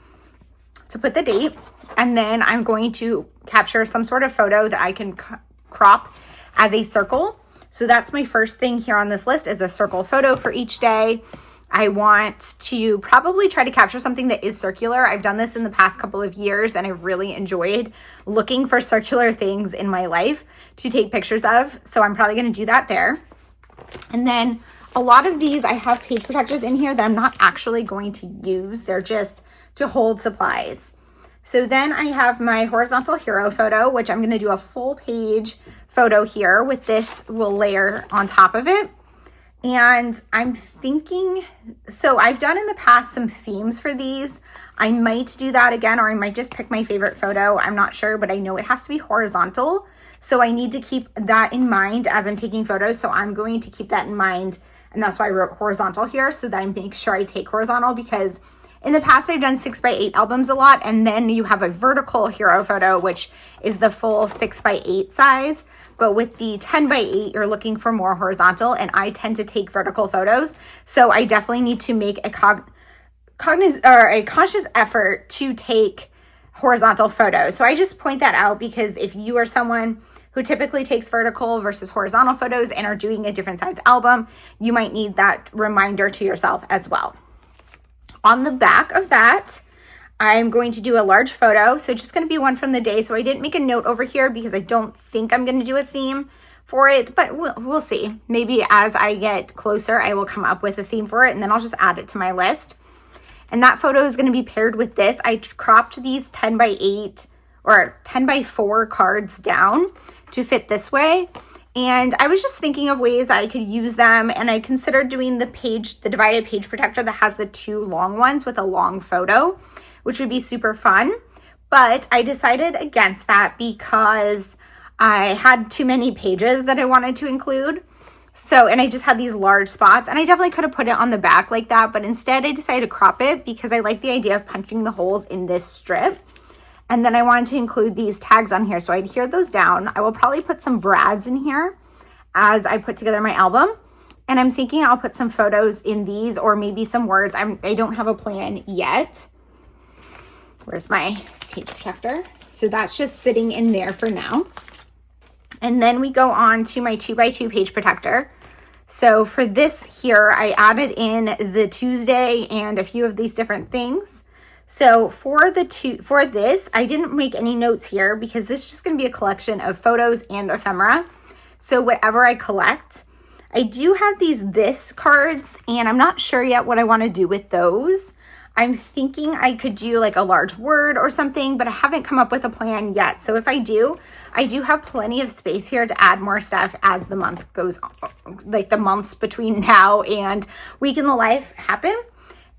to put the date, and then I'm going to capture some sort of photo that I can crop as a circle. So that's my first thing here on this list, is a circle photo for each day. I want to probably try to capture something that is circular. I've done this in the past couple of years, and I've really enjoyed looking for circular things in my life to take pictures of. So I'm probably going to do that there. And then a lot of these, I have page protectors in here that I'm not actually going to use. They're just to hold supplies. So then I have my horizontal hero photo, which I'm going to do a full page photo here with this will layer on top of it. And I'm thinking, so I've done in the past some themes for these. I might do that again, or I might just pick my favorite photo. I'm not sure, but I know it has to be horizontal. So I need to keep that in mind as I'm taking photos. So I'm going to keep that in mind. And that's why I wrote horizontal here, so that I make sure I take horizontal, because in the past I've done 6x8 albums a lot. And then you have a vertical hero photo, which is the full 6x8 size. But with the 10x8, you're looking for more horizontal, and I tend to take vertical photos. So I definitely need to make a conscious effort to take horizontal photos. So I just point that out because if you are someone who typically takes vertical versus horizontal photos and are doing a different size album, you might need that reminder to yourself as well. On the back of that, I'm going to do a large photo. So just going to be one from the day. So I didn't make a note over here because I don't think I'm going to do a theme for it, but we'll see. Maybe as I get closer, I will come up with a theme for it, and then I'll just add it to my list. And that photo is going to be paired with this. I cropped these 10x8 or 10x4 cards down to fit this way. And I was just thinking of ways that I could use them. And I considered doing the divided page protector that has the two long ones with a long photo, which would be super fun. But I decided against that because I had too many pages that I wanted to include. So, and I just had these large spots, and I definitely could have put it on the back like that, but instead I decided to crop it because I like the idea of punching the holes in this strip. And then I wanted to include these tags on here, so I'd adhere those down. I will probably put some brads in here as I put together my album. And I'm thinking I'll put some photos in these, or maybe some words. I don't have a plan yet. Where's my page protector? So that's just sitting in there for now. And then we go on to my 2x2 page protector. So for this here, I added in the Tuesday and a few of these different things. So for this, I didn't make any notes here because this is just going to be a collection of photos and ephemera. So whatever I collect, I do have this cards, and I'm not sure yet what I want to do with those. I'm thinking I could do like a large word or something, but I haven't come up with a plan yet. So if I do have plenty of space here to add more stuff as the month goes on, like the months between now and Week in the Life happen.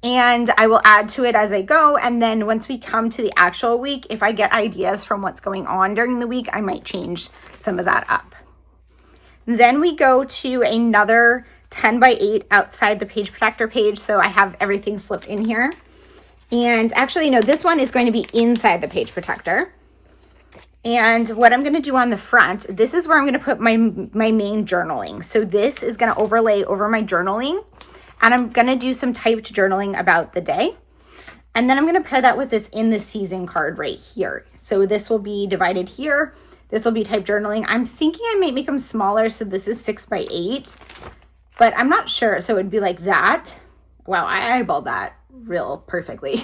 And I will add to it as I go. And then once we come to the actual week, if I get ideas from what's going on during the week, I might change some of that up. Then we go to another 10x8 outside the page protector page. So I have everything slipped in here. And actually, no, this one is going to be inside the page protector. And what I'm going to do on the front, this is where I'm going to put my main journaling. So this is going to overlay over my journaling. And I'm going to do some typed journaling about the day. And then I'm going to pair that with this in the season card right here. So this will be divided here. This will be typed journaling. I'm thinking I might make them smaller. So this is 6x8, but I'm not sure. So it would be like that. Wow, I eyeballed that real perfectly.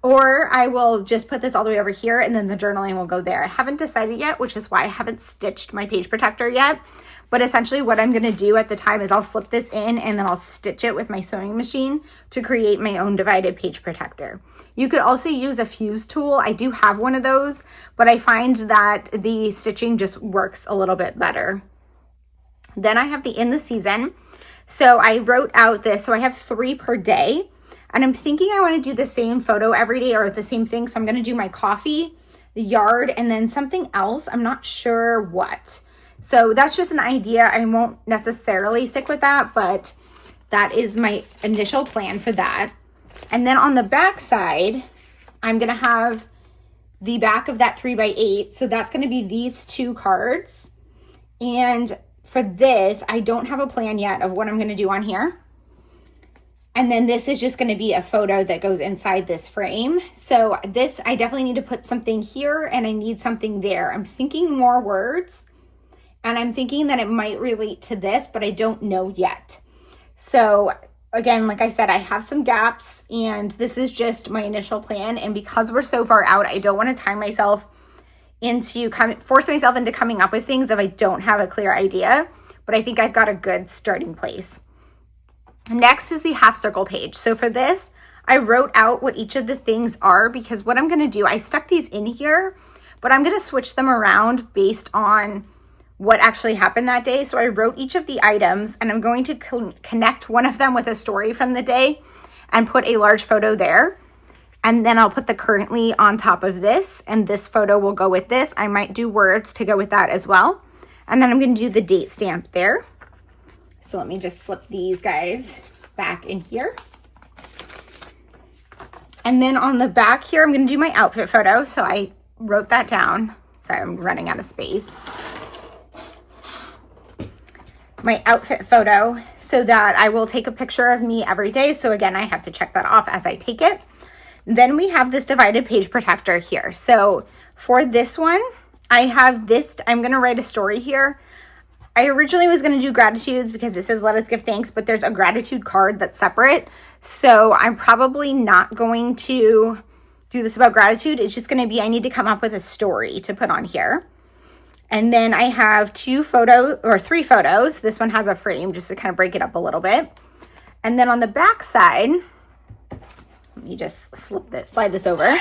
Or I will just put this all the way over here, and then the journaling will go there. I haven't decided yet, which is why I haven't stitched my page protector yet. But essentially what I'm going to do at the time is I'll slip this in, and then I'll stitch it with my sewing machine to create my own divided page protector. You could also use a fuse tool. I do have one of those, but I find that the stitching just works a little bit better. Then I have the in the season. So I wrote out this. So I have 3 per day. And I'm thinking I want to do the same photo every day, or the same thing. So I'm going to do my coffee, the yard, and then something else. I'm not sure what. So that's just an idea. I won't necessarily stick with that, but that is my initial plan for that. And then on the back side, I'm going to have the back of that 3x8. So that's going to be these 2 cards. And for this, I don't have a plan yet of what I'm going to do on here. And then this is just going to be a photo that goes inside this frame. So this, I definitely need to put something here, and I need something there. I'm thinking more words, and I'm thinking that it might relate to this, but I don't know yet. So again, like I said, I have some gaps, and this is just my initial plan. And because we're so far out, I don't want to time myself into force myself into coming up with things if I don't have a clear idea. But I think I've got a good starting place. Next is the half circle page. So for this, I wrote out what each of the things are because what I'm going to do, I stuck these in here, but I'm going to switch them around based on what actually happened that day. So I wrote each of the items and I'm going to connect one of them with a story from the day and put a large photo there. And then I'll put the currently on top of this, and this photo will go with this. I might do words to go with that as well. And then I'm going to do the date stamp there. So let me just slip these guys back in here. And then on the back here, I'm going to do my outfit photo. So I wrote that down. Sorry, I'm running out of space. My outfit photo so that I will take a picture of me every day. So again, I have to check that off as I take it. Then we have this divided page protector here. So for this one, I have this, I'm going to write a story here. I originally was going to do gratitudes because this says let us give thanks, but there's a gratitude card that's separate. So I'm probably not going to do this about gratitude. It's just going to be, I need to come up with a story to put on here. And then I have 3 photos. This one has a frame just to kind of break it up a little bit. And then on the back side, let me just slide this over.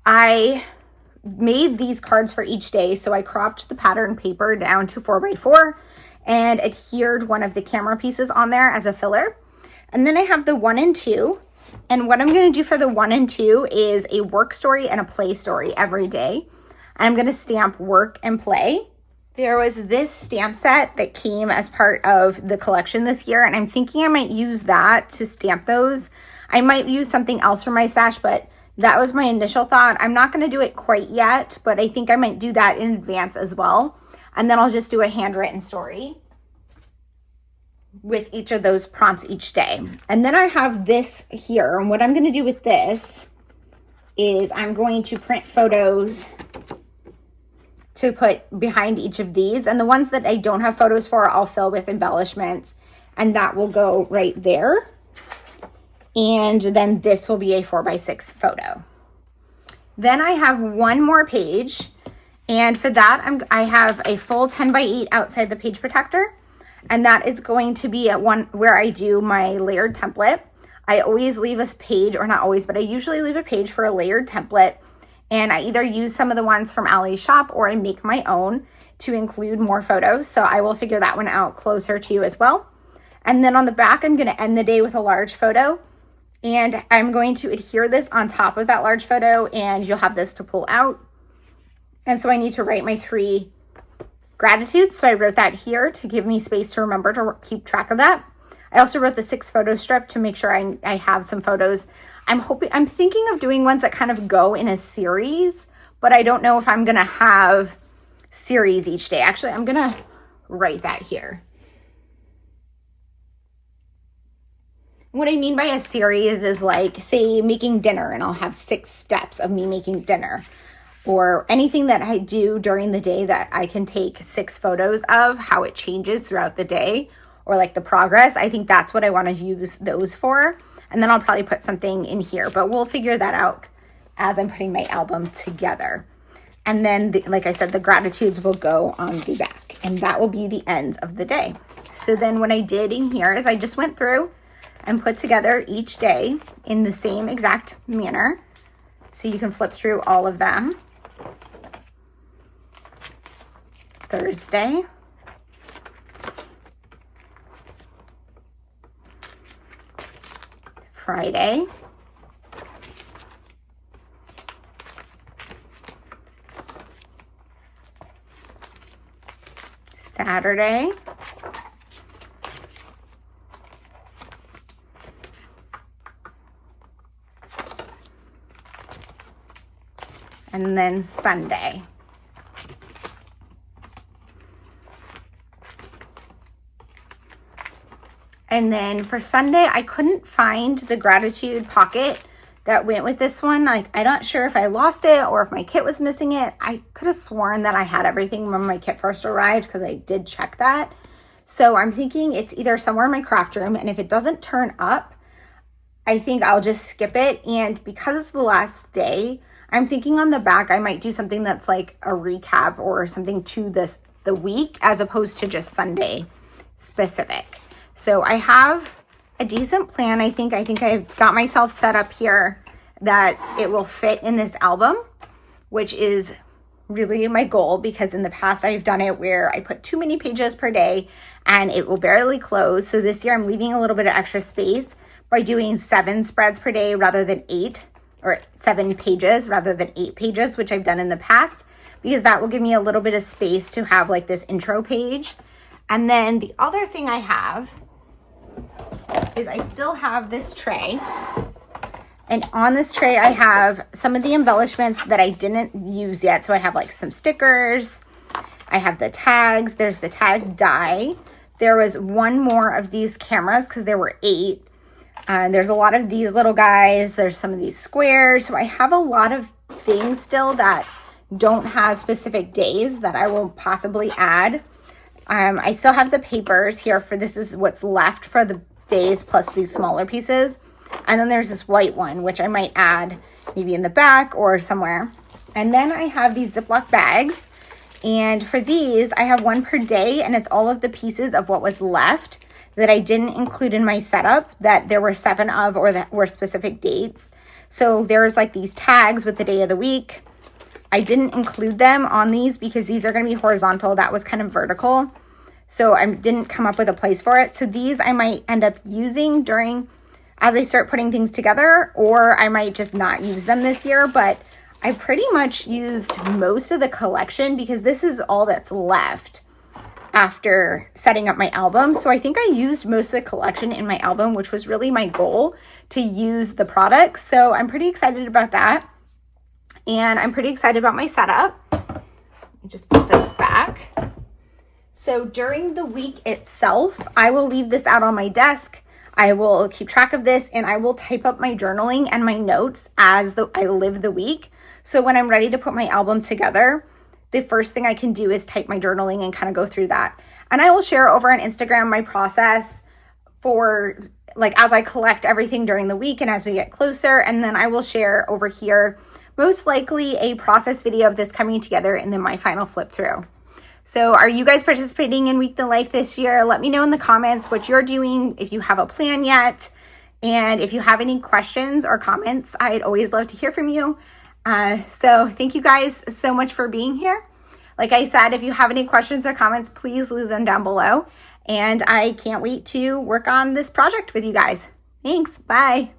I made these cards for each day. So I cropped the pattern paper down to 4x4 and adhered one of the camera pieces on there as a filler. And then I have the 1 and 2. And what I'm going to do for the 1 and 2 is a work story and a play story every day. I'm going to stamp work and play. There was this stamp set that came as part of the collection this year, and I'm thinking I might use that to stamp those. I might use something else for my stash, but that was my initial thought. I'm not going to do it quite yet, but I think I might do that in advance as well. And then I'll just do a handwritten story with each of those prompts each day. And then I have this here. And what I'm going to do with this is I'm going to print photos to put behind each of these. And the ones that I don't have photos for, I'll fill with embellishments. And that will go right there. And then this will be a 4x6 photo. Then I have one more page. And for that, I have a full 10x8 outside the page protector. And that is going to be at one where I do my layered template. I always leave a page, or not always, but I usually leave a page for a layered template. And I either use some of the ones from Allie's shop or I make my own to include more photos. So I will figure that one out closer to you as well. And then on the back, I'm going to end the day with a large photo. And I'm going to adhere this on top of that large photo, and you'll have this to pull out. And so I need to write my 3 gratitudes. So I wrote that here to give me space to remember to keep track of that. I also wrote the 6 photo strip to make sure I have some photos. I'm thinking of doing ones that kind of go in a series, but I don't know if I'm going to have series each day. Actually, I'm going to write that here. What I mean by a series is like, say, making dinner, and I'll have 6 steps of me making dinner, or anything that I do during the day that I can take 6 photos of how it changes throughout the day, or like the progress. I think that's what I want to use those for. And then I'll probably put something in here, but we'll figure that out as I'm putting my album together. And then, like I said, the gratitudes will go on the back, and that will be the end of the day. So then what I did in here is I just went through and put together each day in the same exact manner. So you can flip through all of them. Thursday. Friday. Saturday. And then Sunday. And then for Sunday, I couldn't find the gratitude pocket that went with this one. Like, I'm not sure if I lost it or if my kit was missing it. I could have sworn that I had everything when my kit first arrived, because I did check that. So I'm thinking it's either somewhere in my craft room, and if it doesn't turn up, I think I'll just skip it. And because it's the last day, I'm thinking on the back I might do something that's like a recap or something to the week, as opposed to just Sunday specific. So I have a decent plan. I think I've got myself set up here that it will fit in this album, which is really my goal, because in the past I've done it where I put too many pages per day and it will barely close. So this year I'm leaving a little bit of extra space by doing 7 spreads per day rather than 8, or 7 pages rather than 8 pages, which I've done in the past, because that will give me a little bit of space to have like this intro page. And then the other thing I have is I still have this tray. And on this tray, I have some of the embellishments that I didn't use yet. So I have like some stickers. I have the tags. There's the tag die. There was one more of these cameras because there were 8. There's a lot of these little guys. There's some of these squares. So I have a lot of things still that don't have specific days that I will possibly add. I still have the papers here for this is what's left for the days plus these smaller pieces. And then there's this white one, which I might add maybe in the back or somewhere. And then I have these Ziploc bags. And for these, I have 1 per day, and it's all of the pieces of what was left that I didn't include in my setup that there were 7 of, or that were specific dates. So there's like these tags with the day of the week. I didn't include them on these because these are going to be horizontal. That was kind of vertical. So I didn't come up with a place for it. So these I might end up using as I start putting things together, or I might just not use them this year. But I pretty much used most of the collection because this is all that's left after setting up my album. So I think I used most of the collection in my album, which was really my goal, to use the products. So I'm pretty excited about that. And I'm pretty excited about my setup. Let me just put this back. So during the week itself, I will leave this out on my desk. I will keep track of this, and I will type up my journaling and my notes as I live the week. So when I'm ready to put my album together, the first thing I can do is type my journaling and kind of go through that. And I will share over on Instagram my process for like as I collect everything during the week and as we get closer. And then I will share over here most likely a process video of this coming together and then my final flip through. So are you guys participating in Week the Life this year? Let me know in the comments what you're doing, if you have a plan yet. And if you have any questions or comments, I'd always love to hear from you. So thank you guys so much for being here. Like I said, if you have any questions or comments, please leave them down below. And I can't wait to work on this project with you guys. Thanks. Bye.